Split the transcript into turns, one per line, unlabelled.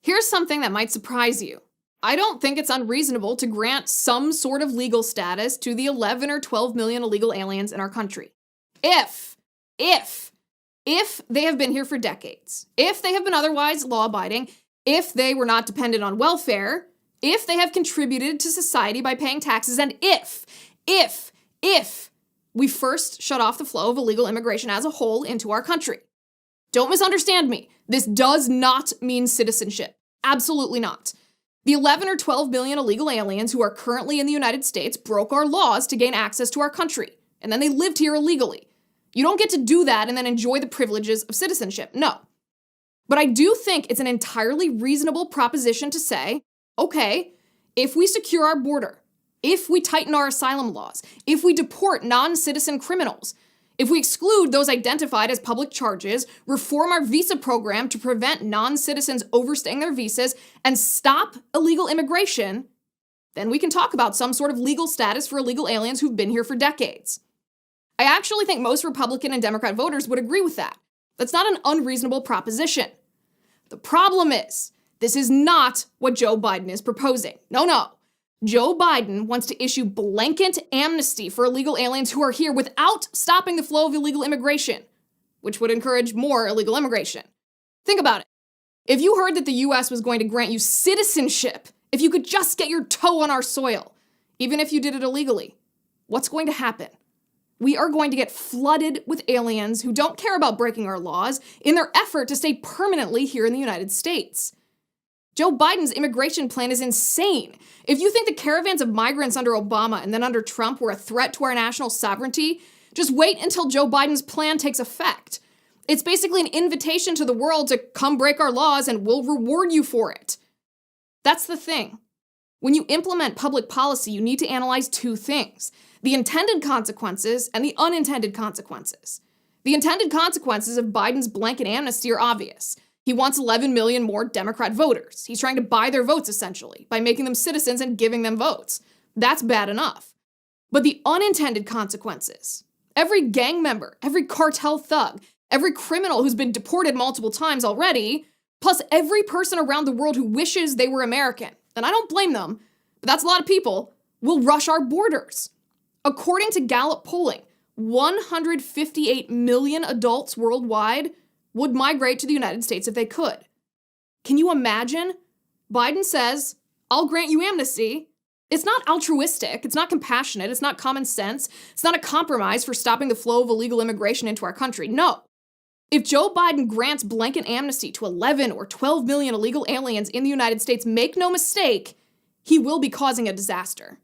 Here's something that might surprise you. I don't think it's unreasonable to grant some sort of legal status to the 11 or 12 million illegal aliens in our country. If they have been here for decades, if they have been otherwise law-abiding, if they were not dependent on welfare, if they have contributed to society by paying taxes, and if we first shut off the flow of illegal immigration as a whole into our country. Don't misunderstand me. This does not mean citizenship. Absolutely not. The 11 or 12 million illegal aliens who are currently in the United States broke our laws to gain access to our country, and then they lived here illegally. You don't get to do that and then enjoy the privileges of citizenship. No. But I do think it's an entirely reasonable proposition to say, okay, if we secure our border, if we tighten our asylum laws, if we deport non-citizen criminals, if we exclude those identified as public charges, reform our visa program to prevent non-citizens overstaying their visas, and stop illegal immigration, then we can talk about some sort of legal status for illegal aliens who've been here for decades. I actually think most Republican and Democrat voters would agree with that. That's not an unreasonable proposition. The problem is, this is not what Joe Biden is proposing. No. Joe Biden wants to issue blanket amnesty for illegal aliens who are here without stopping the flow of illegal immigration, which would encourage more illegal immigration. Think about it. If you heard that the US was going to grant you citizenship if you could just get your toe on our soil, even if you did it illegally, what's going to happen? We are going to get flooded with aliens who don't care about breaking our laws in their effort to stay permanently here in the United States. Joe Biden's immigration plan is insane. If you think the caravans of migrants under Obama and then under Trump were a threat to our national sovereignty, just wait until Joe Biden's plan takes effect. It's basically an invitation to the world to come break our laws and we'll reward you for it. That's the thing. When you implement public policy, you need to analyze two things: the intended consequences and the unintended consequences. The intended consequences of Biden's blanket amnesty are obvious. He wants 11 million more Democrat voters. He's trying to buy their votes, essentially, by making them citizens and giving them votes. That's bad enough. But the unintended consequences, every gang member, every cartel thug, every criminal who's been deported multiple times already, plus every person around the world who wishes they were American, and I don't blame them, but that's a lot of people, will rush our borders. According to Gallup polling, 158 million adults worldwide would migrate to the United States if they could. Can you imagine? Biden says, I'll grant you amnesty. It's not altruistic, it's not compassionate, it's not common sense, it's not a compromise for stopping the flow of illegal immigration into our country. No. If Joe Biden grants blanket amnesty to 11 or 12 million illegal aliens in the United States, make no mistake, he will be causing a disaster.